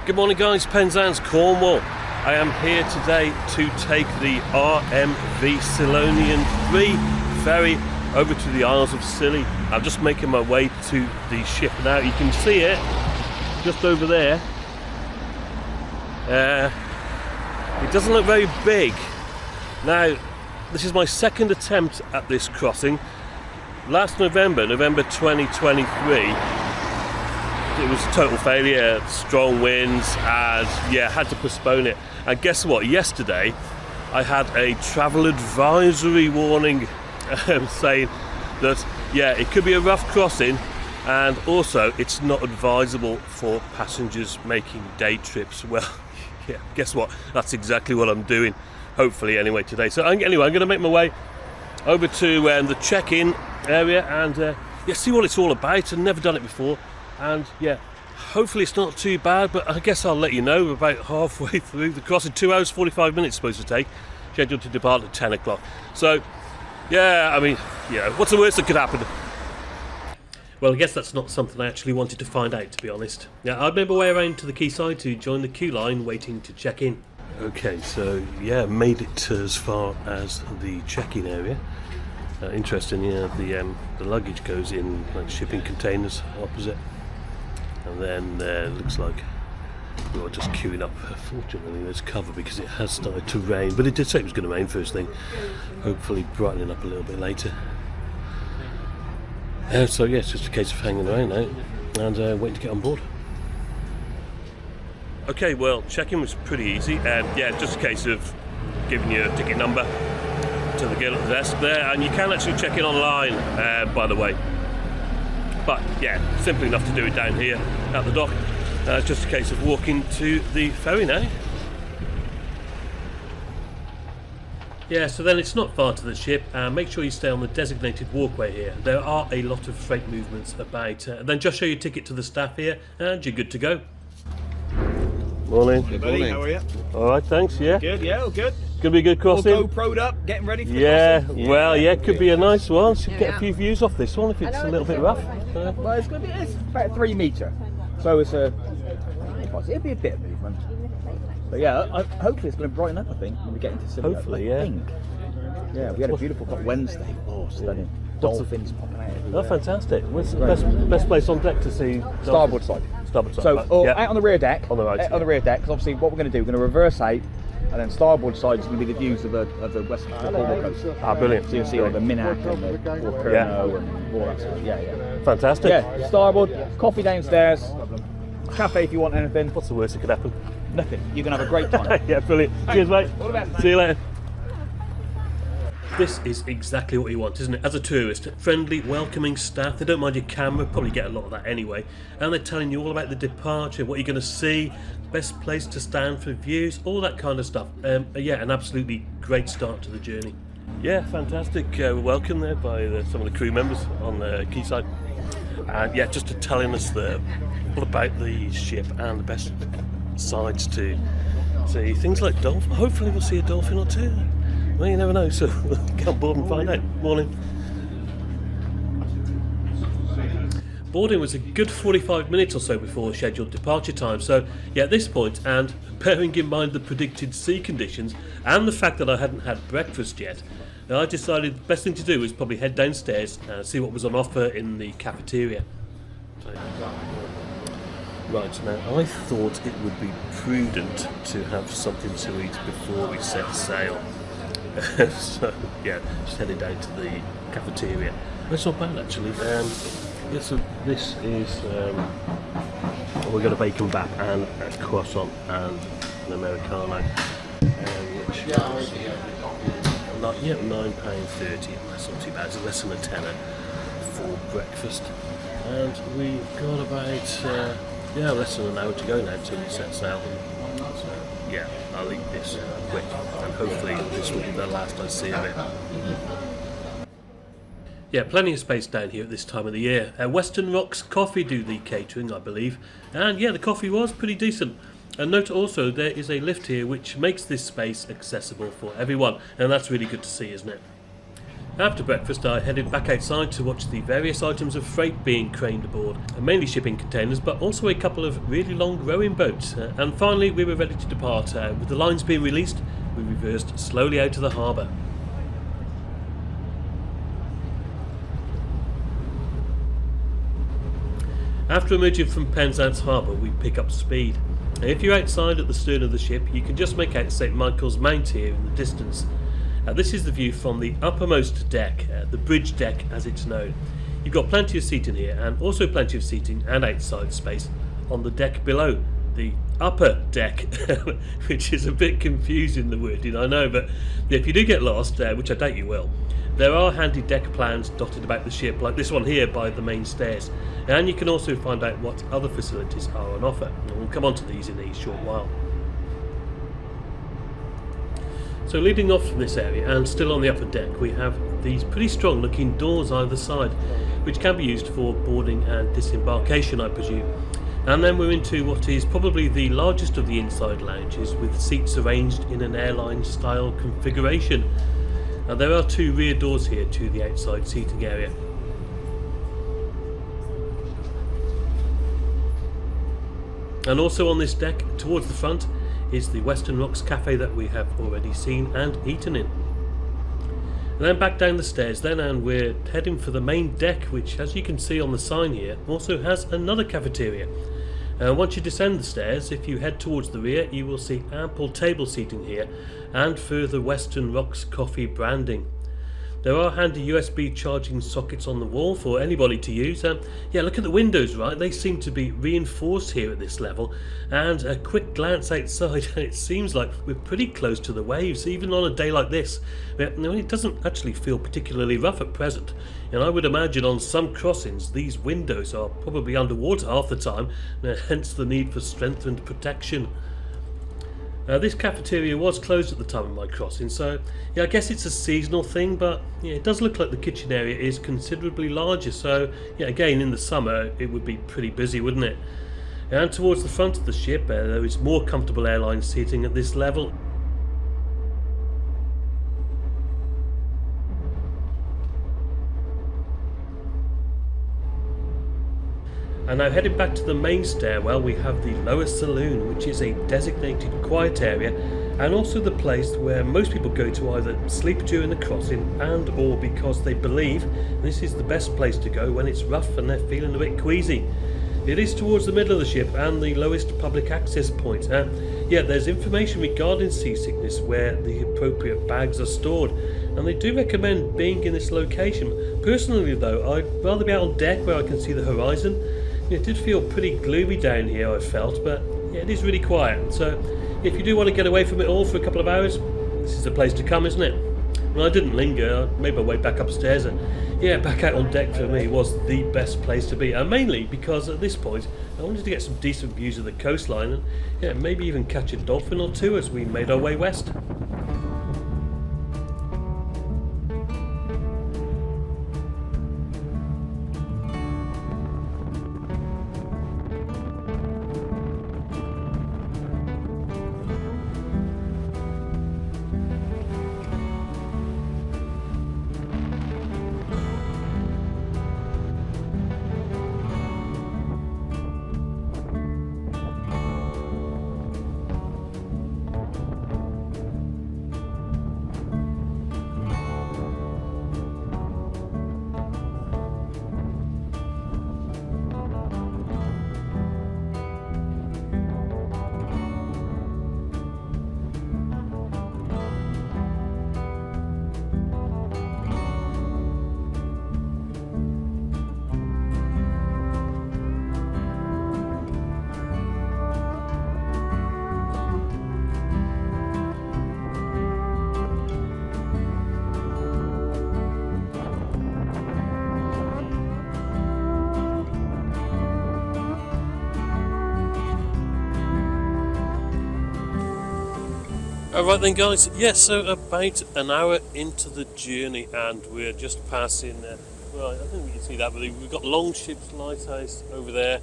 Good morning guys, Penzance, Cornwall. I am here today to take the RMV Scillonian III ferry over to the Isles of Scilly. I'm just making my way to the ship now. You can see it just over there. It doesn't look very big. Now, this is my second attempt at this crossing. Last November 2023, it was a total failure, strong winds, and yeah, had to postpone it. And guess what? Yesterday, I had a travel advisory warning saying that, yeah, it could be a rough crossing, and also it's not advisable for passengers making day trips. Well, yeah, guess what? That's exactly what I'm doing, hopefully, anyway, today. So anyway, I'm going to make my way over to the check-in area and yeah, see what it's all about. I've never done it before. And yeah, hopefully it's not too bad, but I guess I'll let you know about halfway through the crossing. 2 hours 45 minutes supposed to take, scheduled to depart at 10 o'clock. So yeah, I mean, yeah, what's the worst that could happen? Well, I guess that's not something I actually wanted to find out, to be honest. Yeah, I'd made my way around to the quayside to join the queue line waiting to check in. Okay, so yeah, made it as far as the check-in area. Interesting, yeah, the luggage goes in like shipping containers opposite. And then looks like we're just queuing up. Fortunately there's cover because it has started to rain, but it did say it was going to rain first thing, hopefully brightening up a little bit later. So yeah, it's just a case of hanging around now and waiting to get on board. Okay, well, check-in was pretty easy. Yeah, just a case of giving you a ticket number to the girl at the desk there, and you can actually check in online, by the way. But yeah, simple enough to do it down here at the dock. It's just a case of walking to the ferry now. Yeah, so then it's not far to the ship, and make sure you stay on the designated walkway here. There are a lot of freight movements about. Then just show your ticket to the staff here, and you're good to go. Morning. Good morning. How are you? All right, thanhanks. Yeah. Good. Yeah, all good. Could be a good crossing. All GoPro'd up, getting ready for the crossing. Yeah, well, yeah, could be a nice one. Should get a few views off this one if it's a little bit rough. Well, it's going to be about 3 metre, so it's it'll be a bit of movement. But yeah, hopefully it's going to brighten up. I think when we get into Scilly. Hopefully, yeah. Yeah, we had a beautiful Wednesday. Oh, stunning! Dolphins popping out everywhere. Oh, fantastic! Where's the best place on deck to see? Starboard side. Starboard side. So out on the rear deck. On the right. On the rear deck, because obviously what we're going to do, we're going to reverse out. And then starboard side is going to be the views of the west Cornwall coast. Ah, brilliant. So you'll see all the Minack and the Corno and all that stuff. Yeah. Fantastic. Yeah, starboard, coffee downstairs, cafe if you want anything. What's the worst that could happen? Nothing. You're going to have a great time. Yeah, brilliant. Cheers, mate. All the best. See you later. This is exactly what you want, isn't it? As a tourist, friendly, welcoming staff. They don't mind your camera, probably get a lot of that anyway. And they're telling you all about the departure, what you're going to see, best place to stand for views, all that kind of stuff. Yeah, an absolutely great start to the journey. Yeah, fantastic. Welcome there by some of the crew members on the quayside. And yeah, just telling us all about the ship and the best sides to see. Things like dolphin. Hopefully we'll see a dolphin or two. Well, you never know, so get on board and find out. Morning. Boarding was a good 45 minutes or so before scheduled departure time, so yeah, at this point, and bearing in mind the predicted sea conditions and the fact that I hadn't had breakfast yet, I decided the best thing to do was probably head downstairs and see what was on offer in the cafeteria. Right, now I thought it would be prudent to have something to eat before we set sail. So yeah, just headed down to the cafeteria. It's not bad actually. Yeah, so this is we've got a bacon bap and a croissant and an Americano, which is £9.30. That's not too bad. It's less than a tenner for breakfast, and we've got about less than an hour to go now till we set sail. So yeah, I'll eat this quick, and hopefully this will be the last I see of it. Yeah, plenty of space down here at this time of the year. Western Rocks Coffee do the catering, I believe, and yeah, the coffee was pretty decent. And note also there is a lift here which makes this space accessible for everyone, and that's really good to see, isn't it? After breakfast I headed back outside to watch the various items of freight being craned aboard, mainly shipping containers but also a couple of really long rowing boats, and finally we were ready to depart. With the lines being released, we reversed slowly out of the harbour. After emerging from Penzance harbour we pick up speed. If you're outside at the stern of the ship you can just make out St Michael's Mount here in the distance. This is the view from the uppermost deck, the bridge deck as it's known. You've got plenty of seating here and also plenty of seating and outside space on the deck below, the upper deck, which is a bit confusing the wording I know, but if you do get lost, which I doubt you will, there are handy deck plans dotted about the ship like this one here by the main stairs, and you can also find out what other facilities are on offer, and we'll come on to these in a short while. So leading off from this area and still on the upper deck we have these pretty strong looking doors either side, which can be used for boarding and disembarkation I presume. And then we're into what is probably the largest of the inside lounges, with seats arranged in an airline style configuration. Now there are two rear doors here to the outside seating area. And also on this deck towards the front is the Western Rocks Cafe that we have already seen and eaten in. And then back down the stairs then, and we're heading for the main deck, which as you can see on the sign here also has another cafeteria. Once you descend the stairs, if you head towards the rear you will see ample table seating here and further Western Rocks coffee branding. There are handy USB charging sockets on the wall for anybody to use. Yeah, look at the windows, right? They seem to be reinforced here at this level. And a quick glance outside, and it seems like we're pretty close to the waves, even on a day like this. It doesn't actually feel particularly rough at present. And I would imagine on some crossings, these windows are probably underwater half the time, hence the need for strengthened protection. This cafeteria was closed at the time of my crossing, so yeah, I guess it's a seasonal thing, but yeah, it does look like the kitchen area is considerably larger, so yeah, again in the summer it would be pretty busy, wouldn't it? And towards the front of the ship there is more comfortable airline seating at this level. And now heading back to the main stairwell we have the lower saloon, which is a designated quiet area and also the place where most people go to either sleep during the crossing and or because they believe this is the best place to go when it's rough and they're feeling a bit queasy. It is towards the middle of the ship and the lowest public access point. Yeah, there's information regarding seasickness where the appropriate bags are stored, and they do recommend being in this location. Personally though, I'd rather be out on deck where I can see the horizon. It did feel pretty gloomy down here, I felt, but yeah, it is really quiet. So if you do want to get away from it all for a couple of hours, this is the place to come, isn't it? Well, I didn't linger. I made my way back upstairs, and yeah, back out on deck for me was the best place to be. And mainly because at this point I wanted to get some decent views of the coastline and yeah, maybe even catch a dolphin or two as we made our way west. Alright then guys, yes, so about an hour into the journey and we're just passing, well I think we can see that, but we've got Longship's Lighthouse over there,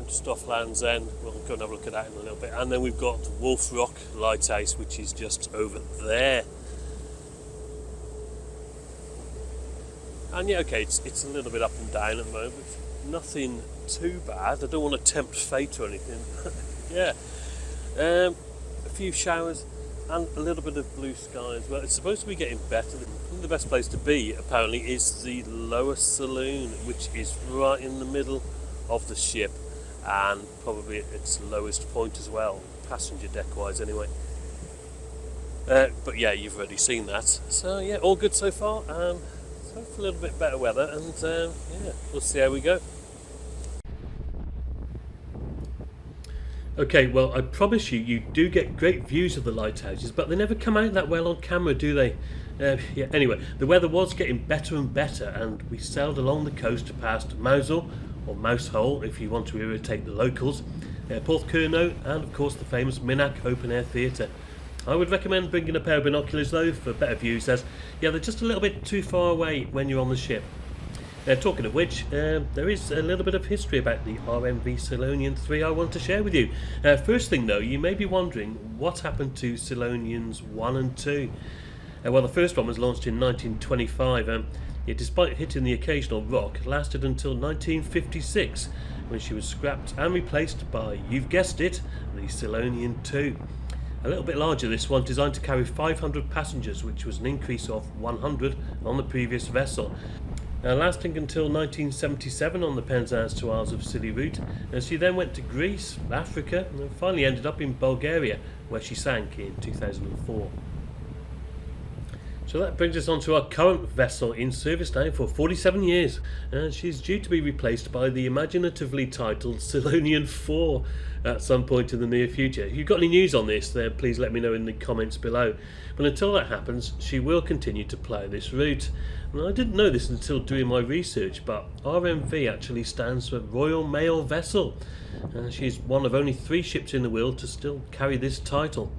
just off Land's End. We'll go and have a look at that in a little bit, and then we've got Wolf Rock Lighthouse, which is just over there. And yeah, okay, it's a little bit up and down at the moment. Nothing too bad. I don't want to tempt fate or anything. Yeah, a few showers and a little bit of blue sky as well. It's supposed to be getting better. I think the best place to be apparently is the lower saloon, which is right in the middle of the ship and probably at its lowest point as well, passenger deck wise anyway. But yeah, you've already seen that. So yeah, all good so far. So a little bit better weather, and yeah, we'll see how we go. Okay, well, I promise you, you do get great views of the lighthouses, but they never come out that well on camera, do they? Yeah. Anyway, the weather was getting better and better, and we sailed along the coast past Mousehole, or Mousehole if you want to irritate the locals, Porthcurno, and of course the famous Minack Open Air Theatre. I would recommend bringing a pair of binoculars though for better views, as yeah, they're just a little bit too far away when you're on the ship. Talking of which, there is a little bit of history about the RMV Scillonian III I want to share with you. First thing though, you may be wondering what happened to Scillonians 1 and 2. Well, the first one was launched in 1925. Despite hitting the occasional rock, it lasted until 1956, when she was scrapped and replaced by, you've guessed it, the Scillonian II. A little bit larger, this one, designed to carry 500 passengers, which was an increase of 100 on the previous vessel. Lasting until 1977 on the Penzance to Isles of Scilly route, and she then went to Greece, Africa, and finally ended up in Bulgaria, where she sank in 2004. So that brings us on to our current vessel in service now for 47 years, and she's due to be replaced by the imaginatively titled Scillonian IV at some point in the near future. If you've got any news on this, then please let me know in the comments below. But until that happens, she will continue to plough this route. And I didn't know this until doing my research, but RMV actually stands for Royal Mail Vessel. She's one of only 3 ships in the world to still carry this title.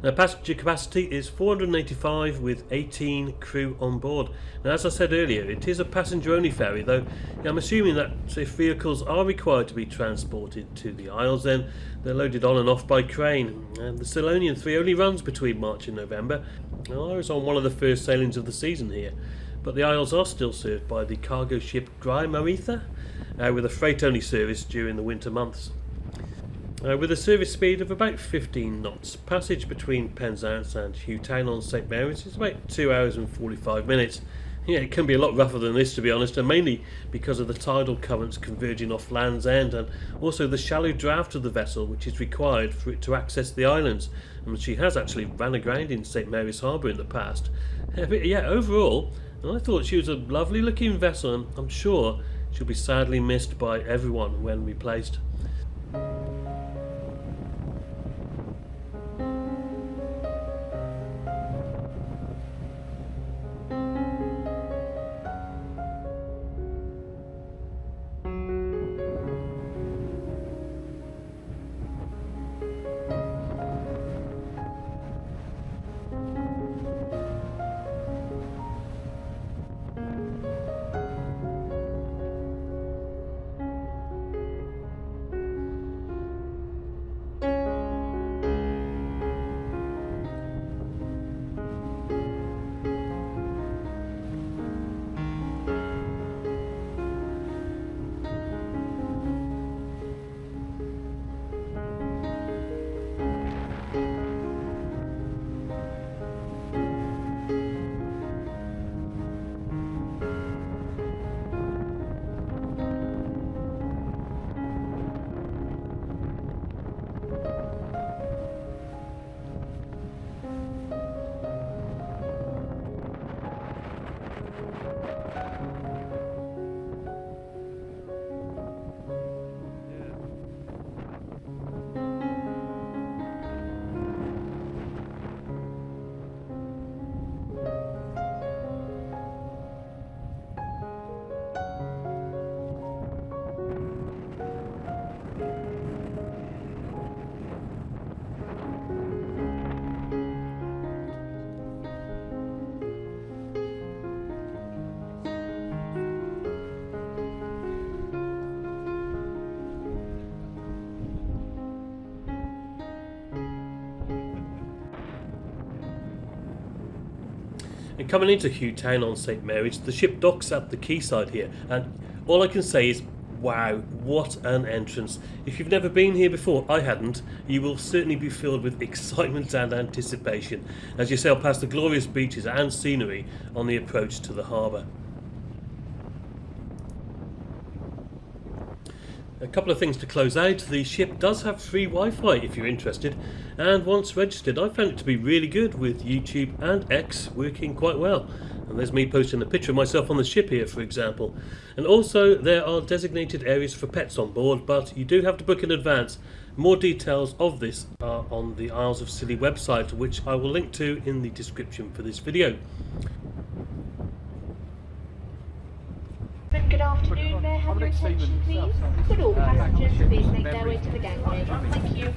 Now, passenger capacity is 485 with 18 crew on board. Now, as I said earlier, it is a passenger-only ferry, though I'm assuming that if vehicles are required to be transported to the Isles, then they're loaded on and off by crane. And the Scillonian III only runs between March and November. Now, I was on one of the first sailings of the season here, but the Isles are still served by the cargo ship Gry Maritha, with a freight-only service during the winter months. With a service speed of about 15 knots, passage between Penzance and Hewtown on St Mary's is about 2 hours and 45 minutes. Yeah, it can be a lot rougher than this, to be honest, and mainly because of the tidal currents converging off Land's End, and also the shallow draft of the vessel which is required for it to access the islands. And she has actually ran aground in St Mary's Harbour in the past. But yeah, overall, I thought she was a lovely looking vessel, and I'm sure she'll be sadly missed by everyone when replaced. And coming into Hugh Town on St Mary's, the ship docks at the quayside here, and all I can say is, wow, what an entrance. If you've never been here before, I hadn't, you will certainly be filled with excitement and anticipation as you sail past the glorious beaches and scenery on the approach to the harbour. A couple of things to close out. The ship does have free Wi-Fi if you're interested, and once registered I found it to be really good, with YouTube and X working quite well. And there's me posting a picture of myself on the ship here, for example. And also there are designated areas for pets on board, but you do have to book in advance. More details of this are on the Isles of Scilly website, which I will link to in the description for this video. Good afternoon, may I have your attention please? Could all passengers please make their way to the gangway? Thank you.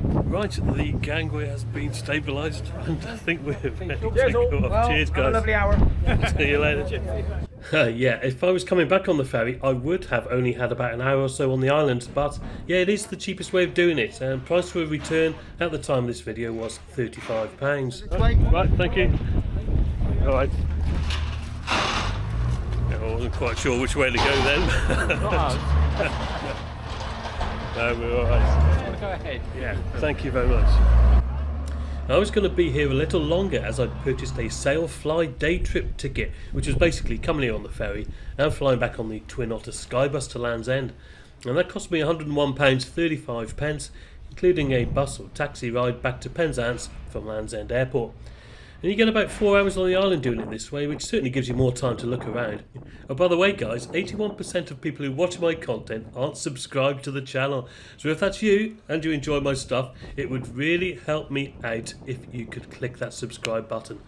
Right, the gangway has been stabilised and I think we're ready to Cheers all. go off. Well, Cheers have a guys. lovely hour. See you later. Yeah, if I was coming back on the ferry I would have only had about an hour or so on the island, but yeah, it is the cheapest way of doing it, and price for a return at the time of this video was £35. Right, thank you. Alright. I wasn't quite sure which way to go then. No, we're alright. Go ahead. Yeah, thank you very much. I was going to be here a little longer as I'd purchased a sail fly day trip ticket, which was basically coming here on the ferry and flying back on the Twin Otter Skybus to Land's End. And that cost me £101.35, including a bus or taxi ride back to Penzance from Land's End Airport. And you get about 4 hours on the island doing it this way, which certainly gives you more time to look around. Oh, by the way guys, 81% of people who watch my content aren't subscribed to the channel. So if that's you and you enjoy my stuff, it would really help me out if you could click that subscribe button.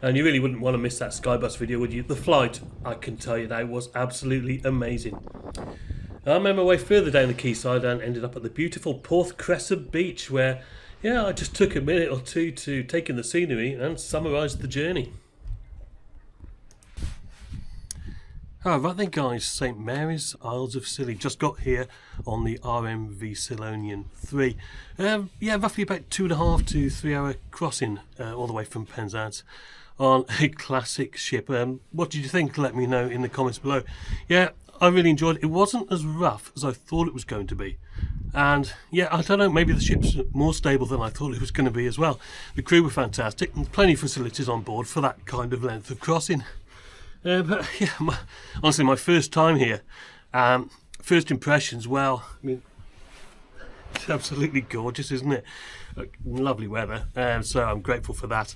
And you really wouldn't want to miss that Skybus video, would you? The flight, I can tell you that, was absolutely amazing. I made my way further down the quayside and ended up at the beautiful Porthcresser beach, where yeah, I just took a minute or two to take in the scenery and summarise the journey. Right then guys, St Mary's, Isles of Scilly. Just got here on the RMV Scillonian III. Yeah, roughly about 2.5 to 3 hour crossing all the way from Penzance on a classic ship. What did you think? Let me know in the comments below. Yeah, I really enjoyed it. It wasn't as rough as I thought it was going to be. And yeah, I don't know, maybe the ship's more stable than I thought it was going to be as well. The crew were fantastic and plenty of facilities on board for that kind of length of crossing. But yeah, honestly, my first time here, first impressions, well, I mean, it's absolutely gorgeous, isn't it? Lovely weather, so I'm grateful for that.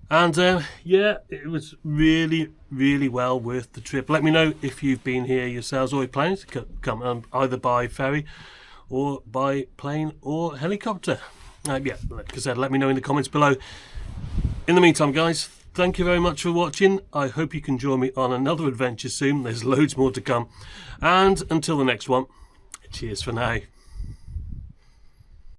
And yeah, it was really, really well worth the trip. Let me know if you've been here yourselves or you're planning to come either by ferry or by plane or helicopter. Yeah, like I said, let me know in the comments below. In the meantime guys, thank you very much for watching. I hope you can join me on another adventure soon. There's loads more to come. And until the next one, cheers for now.